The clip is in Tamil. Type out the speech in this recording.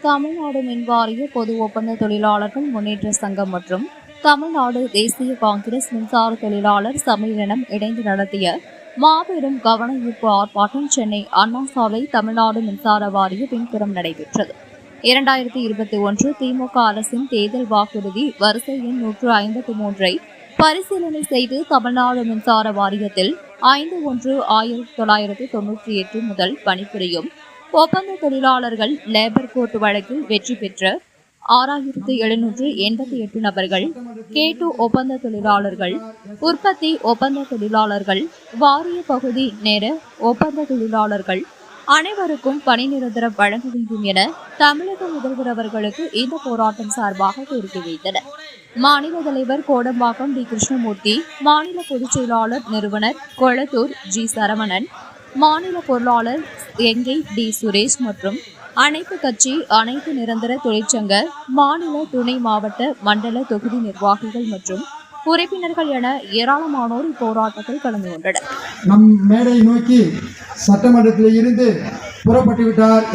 தமிழ்நாடு மின்வாரிய பொது ஒப்பந்த தொழிலாளர்கள் முன்னேற்ற சங்கம் மற்றும் தமிழ்நாடு தேசிய காங்கிரஸ் மின்சார தொழிலாளர் சம்மேளனம் இணைந்து நடத்திய மாபெரும் கவன ஈர்ப்பு ஆர்ப்பாட்டம் சென்னை அண்ணா சாலை தமிழ்நாடு மின்சார வாரிய பின்புறம் நடைபெற்றது. 2021 திமுக அரசின் தேர்தல் வாக்குறுதி வரிசை எண் 153 பரிசீலனை செய்து தமிழ்நாடு மின்சார வாரியத்தில் 5/1/1998 முதல் பணிபுரியும் ஒப்பந்த தொழிலாளர்கள் லேபர் கோர்ட் வழக்கில் வெற்றி பெற்ற 6788 நபர்கள், K2 ஒப்பந்த தொழிலாளர்கள், உற்பத்தி ஒப்பந்த தொழிலாளர்கள், வாரிய பகுதி நேர ஒப்பந்த தொழிலாளர்கள் அனைவருக்கும் பணி நிரந்தரம் வழங்க வேண்டும் என தமிழக முதல்வர் அவர்களுக்கு இந்த போராட்டம் சார்பாக கோரிக்கை வைத்தனர். மாநில தலைவர் கோடம்பாக்கம் டி. கிருஷ்ணமூர்த்தி, மாநில பொதுச் செயலாளர் நிறுவனர் கொளத்தூர் ஜி. சரவணன், மாநில பொருளாளர் எங்கை டி. சுரேஷ் மற்றும் அனைத்து கட்சி அனைத்து நிரந்தர தொழிற்சங்க மாநில துணை மாவட்ட மண்டல தொகுதி நிர்வாகிகள் மற்றும் உறுப்பினர்கள் என ஏராளமானோர் இப்போராட்டத்தில் கலந்து கொண்டனர். நம் மேடை நோக்கி சட்டமன்றத்தில் இருந்து புறப்பட்டுவிட்டார்.